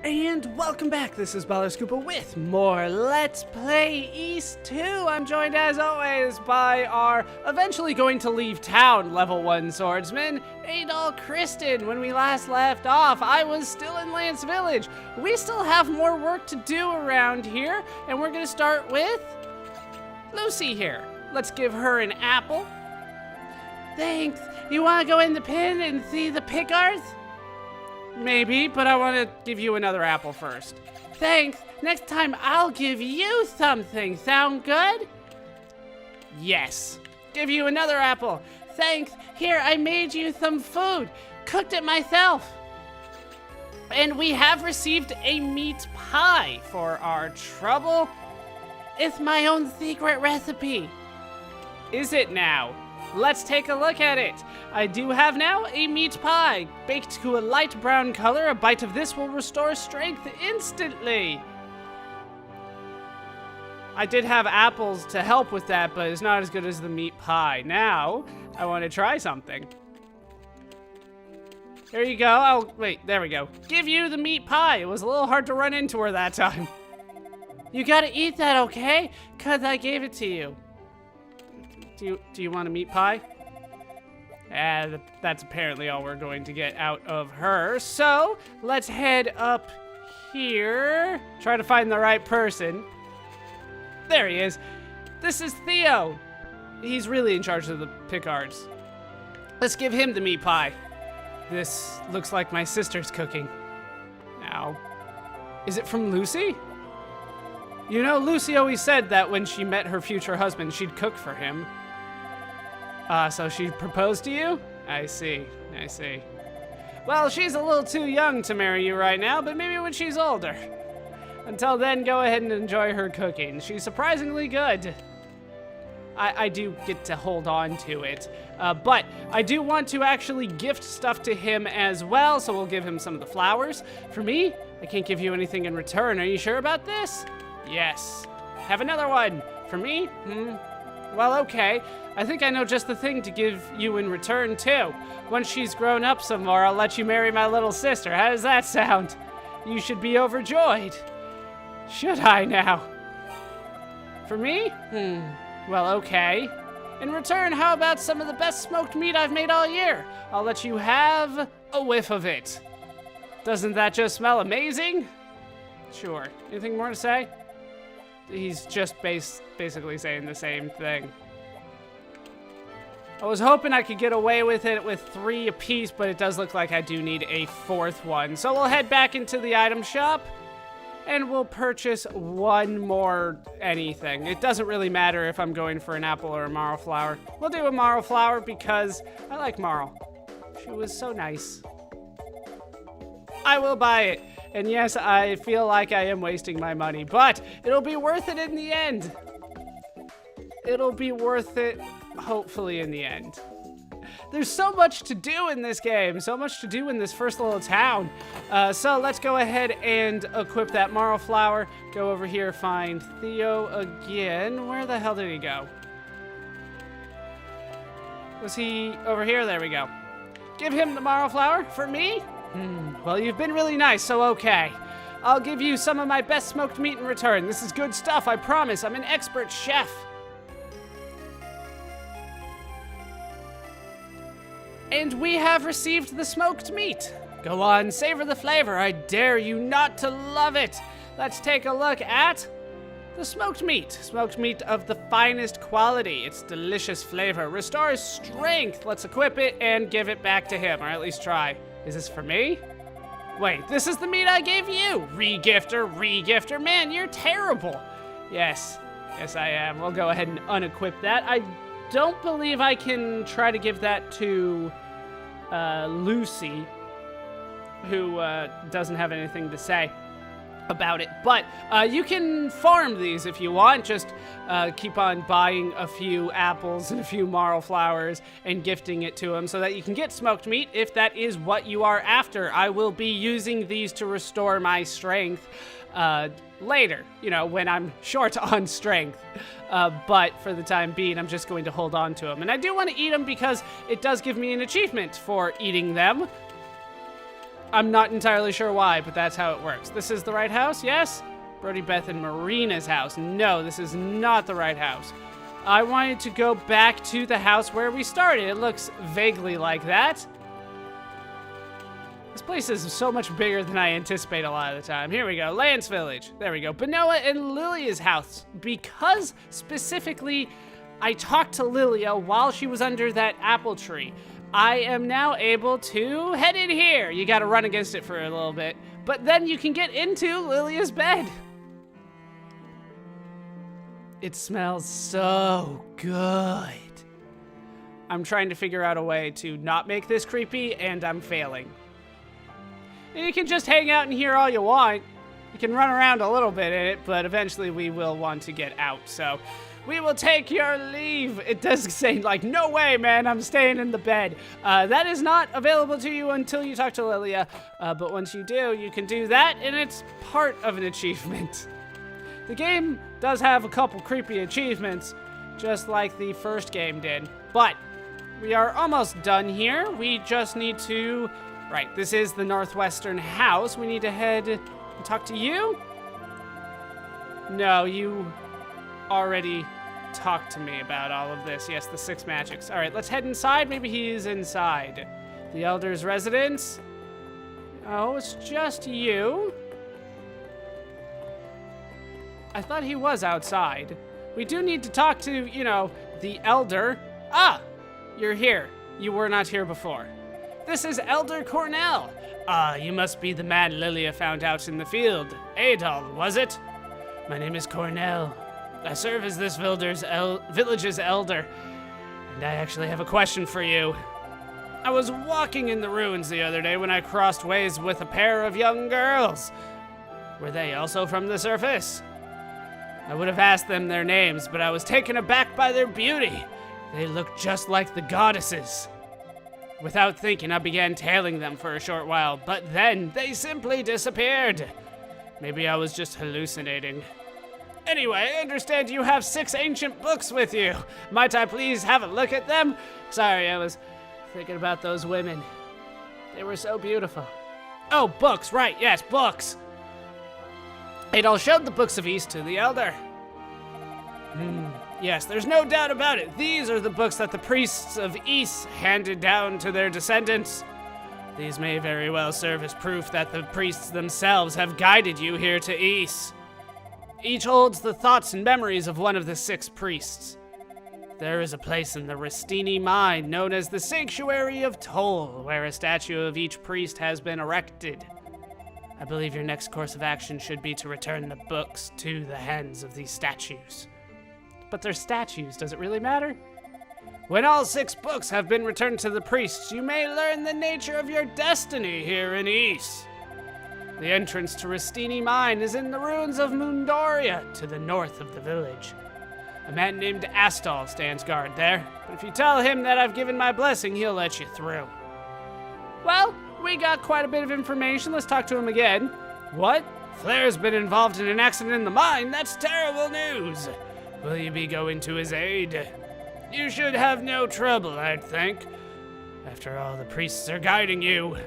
And welcome back, this is Ballerscoopa with more Let's Play East 2. I'm joined as always by our eventually going to leave town level 1 swordsman, Adol Kristen. When we last left off, I was still in Lance Village. We still have more work to do around here, and we're gonna start with Lucy here. Let's give her an apple. Thanks. You wanna go in the pen and see the pickers? Maybe, but I want to give you another apple first. Thanks. Next time I'll give you something. Sound good? Yes. Give you another apple. Thanks. Here, I made you some food. Cooked it myself. And we have received a meat pie for our trouble. It's my own secret recipe. Is it now? Let's take a look at it. I do have now a meat pie. Baked to a light brown color, a bite of this will restore strength instantly. I did have apples to help with that, but it's not as good as the meat pie. Now, I want to try something. There you go. Oh, wait, there we go. Give you the meat pie. It was a little hard to run into her that time. You gotta eat that, okay? 'Cause I gave it to you. Do you want a meat pie? That's apparently all we're going to get out of her. So, let's head up here. Try to find the right person. There he is. This is Theo. He's really in charge of the Pickards. Let's give him the meat pie. This looks like my sister's cooking. Now, is it from Lucy? You know, Lucy always said that when she met her future husband, she'd cook for him. So she proposed to you? I see. Well, she's a little too young to marry you right now, but maybe when she's older. Until then, go ahead and enjoy her cooking. She's surprisingly good. I do get to hold on to it. But I do want to actually gift stuff to him as well, so we'll give him some of the flowers. For me, I can't give you anything in return. Are you sure about this? Yes. Have another one. For me? Well, okay. I think I know just the thing to give you in return, too. Once she's grown up some more, I'll let you marry my little sister. How does that sound? You should be overjoyed. Should I now? For me? Well, okay. In return, how about some of the best smoked meat I've made all year? I'll let you have a whiff of it. Doesn't that just smell amazing? Sure. Anything more to say? He's just basically saying the same thing. I was hoping I could get away with it with 3 apiece, but it does look like I do need a 4th one. So we'll head back into the item shop, and we'll purchase one more anything. It doesn't really matter if I'm going for an apple or a marl flower. We'll do a marl flower because I like Marl. She was so nice. I will buy it. And yes, I feel like I am wasting my money, but it'll be worth it in the end. It'll be worth it, hopefully, in the end. There's so much to do in this game, so much to do in this first little town. So let's go ahead and equip that marl flower. Go over here, find Theo again. Where the hell did he go? Was he over here? There we go. Give him the marl flower for me. Well, you've been really nice, so okay. I'll give you some of my best smoked meat in return. This is good stuff, I promise. I'm an expert chef. And we have received the smoked meat. Go on, savor the flavor. I dare you not to love it. Let's take a look at the smoked meat. Smoked meat of the finest quality. Its delicious flavor restores strength. Let's equip it and give it back to him, or at least try. Is this for me? Wait, this is the meat I gave you. Regifter. Man, you're terrible. Yes, I am. We'll go ahead and unequip that. I don't believe I can try to give that to Lucy, who doesn't have anything to say about it. But you can farm these if you want. Just keep on buying a few apples and a few marl flowers and gifting it to him so that you can get smoked meat if that is what you are after. I will be using these to restore my strength later, when I'm short on strength. But for the time being, I'm just going to hold on to them. And I do want to eat them because it does give me an achievement for eating them. I'm not entirely sure why, but that's how it works. This is the right house, yes? Brody, Beth, and Marina's house. No, this is not the right house. I wanted to go back to the house where we started. It looks vaguely like that. This place is so much bigger than I anticipate a lot of the time. Here we go, Lance Village. There we go, Benoa and Lilia's house. Because specifically, I talked to Lilia while she was under that apple tree. I am now able to head in here. You gotta run against it for a little bit, but then you can get into Lilia's bed. It smells so good. I'm trying to figure out a way to not make this creepy, and I'm failing. And you can just hang out in here all you want. You can run around a little bit in it, but eventually we will want to get out, so we will take your leave. It does say, like, no way, man, I'm staying in the bed. That is not available to you until you talk to Lilia, but once you do, you can do that, and it's part of an achievement. The game does have a couple creepy achievements, just like the first game did, but we are almost done here. We just need to, right, this is the northwestern house. We need to head and talk to you. No, you already talked to me about all of this. Yes, the 6 magics. All right, let's head inside. Maybe he's inside. The Elder's residence. Oh, it's just you. I thought he was outside. We do need to talk to, you know, the Elder. Ah, you're here. You were not here before. This is Elder Cornell. Ah, you must be the man Lilia found out in the field. Adol, was it? My name is Cornell. I serve as this village's elder, and I actually have a question for you. I was walking in the ruins the other day when I crossed ways with a pair of young girls. Were they also from the surface? I would have asked them their names, but I was taken aback by their beauty. They looked just like the goddesses. Without thinking, I began tailing them for a short while, but then they simply disappeared. Maybe I was just hallucinating. Anyway, I understand you have 6 ancient books with you. Might I please have a look at them? Sorry, I was thinking about those women. They were so beautiful. Oh, books, right, yes, books. Adol showed the books of East to the Elder. Yes, there's no doubt about it. These are the books that the priests of East handed down to their descendants. These may very well serve as proof that the priests themselves have guided you here to East. Each holds the thoughts and memories of one of the 6 priests. There is a place in the Ristini mine known as the Sanctuary of Toll, where a statue of each priest has been erected. I believe your next course of action should be to return the books to the hands of these statues. But they're statues, does it really matter? When all 6 books have been returned to the priests, you may learn the nature of your destiny here in East. The entrance to Ristini Mine is in the ruins of Mundoria, to the north of the village. A man named Astol stands guard there, but if you tell him that I've given my blessing, he'll let you through. Well, we got quite a bit of information. Let's talk to him again. What? Flair's been involved in an accident in the mine? That's terrible news. Will you be going to his aid? You should have no trouble, I'd think. After all, the priests are guiding you.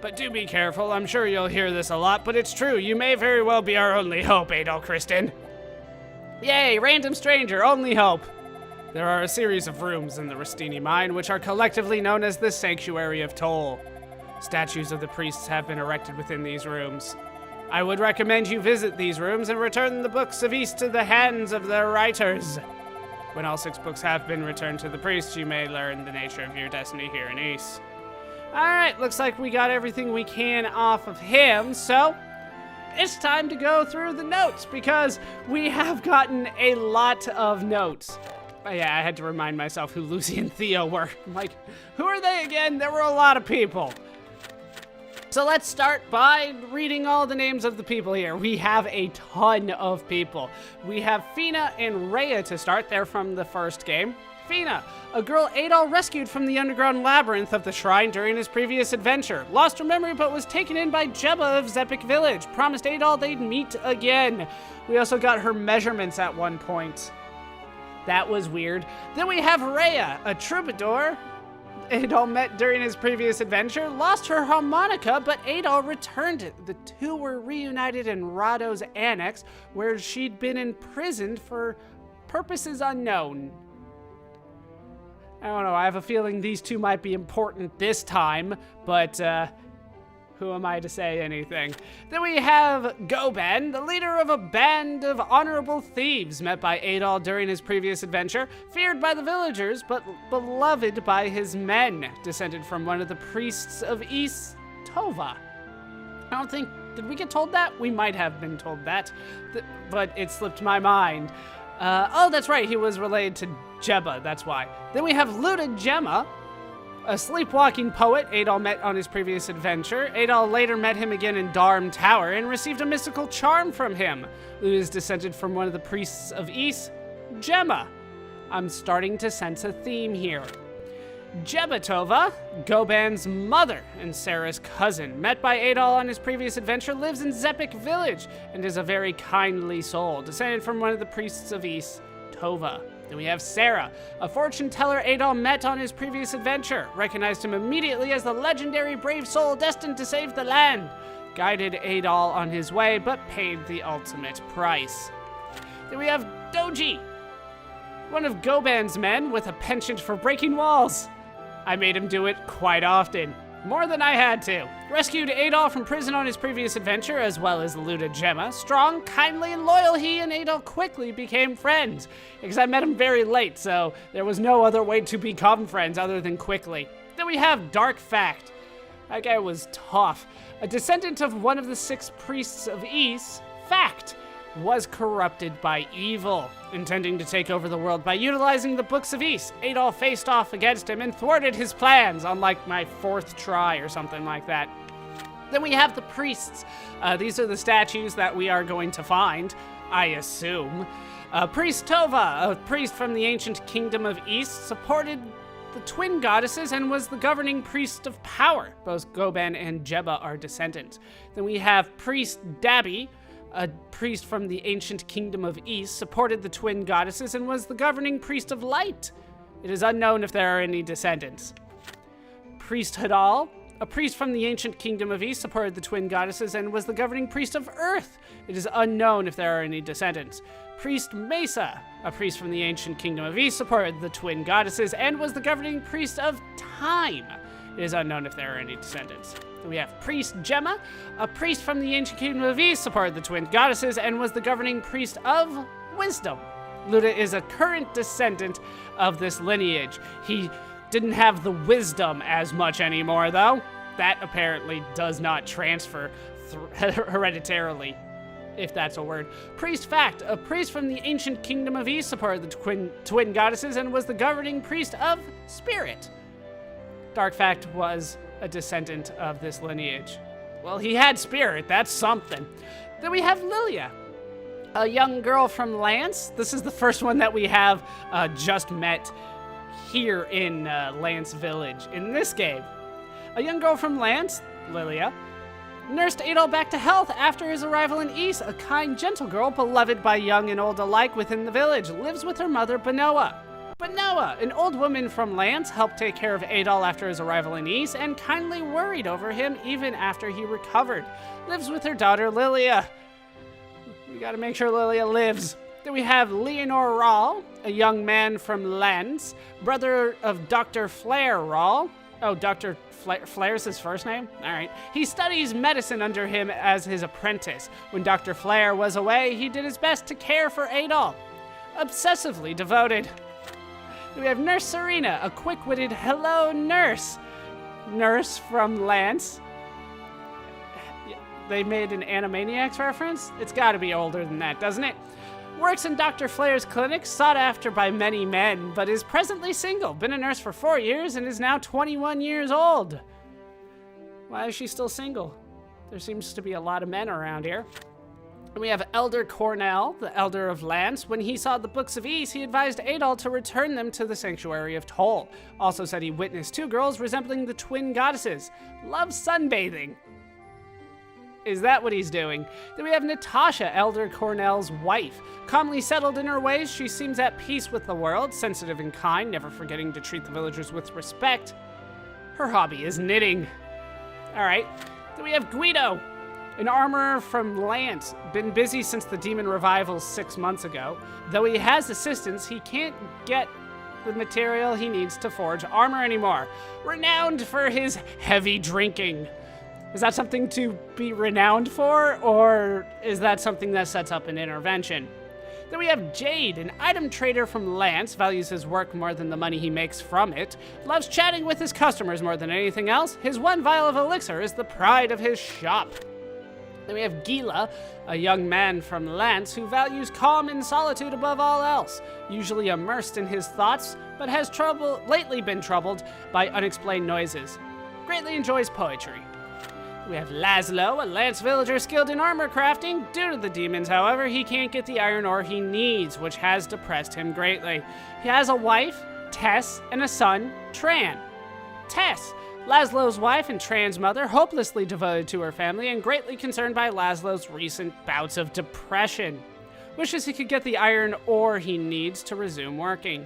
But do be careful. I'm sure you'll hear this a lot, but it's true. You may very well be our only hope, Adol Kristen. Yay, random stranger, only hope. There are a series of rooms in the Ristini Mine, which are collectively known as the Sanctuary of Toll. Statues of the priests have been erected within these rooms. I would recommend you visit these rooms and return the books of East to the hands of their writers. When all 6 books have been returned to the priests, you may learn the nature of your destiny here in East. Alright, looks like we got everything we can off of him, so it's time to go through the notes, because we have gotten a lot of notes. Yeah, I had to remind myself who Lucy and Theo were. I'm like, who are they again? There were a lot of people. So let's start by reading all the names of the people here. We have a ton of people. We have Fina and Rhea to start. They're from the first game. Fina, a girl Adol rescued from the underground labyrinth of the shrine during his previous adventure. Lost her memory but was taken in by Jebba of Zepik Village. Promised Adol they'd meet again. We also got her measurements at one point. That was weird. Then we have Rhea, a troubadour Adol met during his previous adventure, lost her harmonica, but Adol returned it. The two were reunited in Rado's annex, where she'd been imprisoned for purposes unknown. I don't know, I have a feeling these two might be important this time, but who am I to say anything? Then we have Goban, the leader of a band of honorable thieves met by Adol during his previous adventure, feared by the villagers, but beloved by his men, descended from one of the priests of East Tova. I don't think, did we get told that? We might have been told that, but it slipped my mind. Oh, that's right, he was related to Jeba, that's why. Then we have Luda Gemma, a sleepwalking poet Adol met on his previous adventure. Adol later met him again in Darm Tower and received a mystical charm from him. Who is descended from one of the priests of East, Gemma. I'm starting to sense a theme here. Jebatova, Goban's mother and Sarah's cousin, met by Adol on his previous adventure, lives in Zepik village and is a very kindly soul, descended from one of the priests of East, Tova. Then we have Sarah, a fortune teller Adol met on his previous adventure, recognized him immediately as the legendary brave soul destined to save the land, guided Adol on his way, but paid the ultimate price. Then we have Doji, one of Goban's men with a penchant for breaking walls. I made him do it quite often, more than I had to. Rescued Adol from prison on his previous adventure, as well as Luda Gemma. Strong, kindly, and loyal, he and Adol quickly became friends. Because I met him very late, so there was no other way to become friends other than quickly. Then we have Dark Fact. That guy was tough. A descendant of one of the 6 priests of East, Fact, was corrupted by evil, intending to take over the world by utilizing the Books of East. Adol faced off against him and thwarted his plans on like my 4th try or something like that. Then we have the priests. These are the statues that we are going to find, I assume. Priest Tova, a priest from the ancient kingdom of East, supported the twin goddesses and was the governing priest of power. Both Goban and Jeba are descendants. Then we have Priest Dabi, a priest from the ancient kingdom of East, supported the twin goddesses and was the governing priest of light. It is unknown if there are any descendants. Priest Hadal, a priest from the ancient kingdom of East, supported the twin goddesses and was the governing priest of earth. It is unknown if there are any descendants. Priest Mesa, a priest from the ancient kingdom of East, supported the twin goddesses and was the governing priest of time. It is unknown if there are any descendants. We have Priest Gemma, a priest from the ancient kingdom of East, supported the twin goddesses and was the governing priest of wisdom. Luda is a current descendant of this lineage. He didn't have the wisdom as much anymore, though. That apparently does not transfer hereditarily, if that's a word. Priest Fact, a priest from the ancient kingdom of East, supported the twin goddesses and was the governing priest of spirit. Dark Fact was a descendant of this lineage. Well, he had spirit, that's something. Then we have Lilia, a young girl from Lance. This is the first one that we have just met here in Lance Village in this game. A young girl from Lance, Lilia, nursed Adol back to health after his arrival in East. A kind, gentle girl, beloved by young and old alike within the village, lives with her mother, Benoa. Benoa, an old woman from Lance, helped take care of Adol after his arrival in East and kindly worried over him even after he recovered. Lives with her daughter, Lilia. We gotta make sure Lilia lives. Then we have Leonor Rahl, a young man from Lance, brother of Dr. Flair Rahl. Oh, Dr. Flair's his first name? All right. He studies medicine under him as his apprentice. When Dr. Flair was away, he did his best to care for Adol. Obsessively devoted. We have Nurse Serena, a quick-witted hello nurse. Nurse from Lance. They made an Animaniacs reference? It's gotta be older than that, doesn't it? Works in Dr. Flair's clinic, sought after by many men, but is presently single. Been a nurse for 4 years and is now 21 years old. Why is she still single? There seems to be a lot of men around here. We have Elder Cornell, the Elder of Lance. When he saw the Books of East, he advised Adol to return them to the Sanctuary of Toll. Also said he witnessed 2 girls resembling the twin goddesses. Love sunbathing. Is that what he's doing? Then we have Natasha, Elder Cornell's wife. Calmly settled in her ways, she seems at peace with the world, sensitive and kind, never forgetting to treat the villagers with respect. Her hobby is knitting. All right, then we have Guido, an armorer from Lance. Been busy since the demon revival 6 months ago. Though he has assistance, he can't get the material he needs to forge armor anymore. Renowned for his heavy drinking. Is that something to be renowned for, or is that something that sets up an intervention? Then we have Jade, an item trader from Lance, values his work more than the money he makes from it, loves chatting with his customers more than anything else. His one vial of elixir is the pride of his shop. Then we have Gila, a young man from Lance who values calm and solitude above all else, usually immersed in his thoughts, but has lately been troubled by unexplained noises. Greatly enjoys poetry. We have Laszlo, a Lance villager skilled in armor crafting. Due to the demons, however, he can't get the iron ore he needs, which has depressed him greatly. He has a wife, Tess, and a son, Tran. Tess, Laszlo's wife and Tran's mother, hopelessly devoted to her family and greatly concerned by Laszlo's recent bouts of depression. Wishes he could get the iron ore he needs to resume working.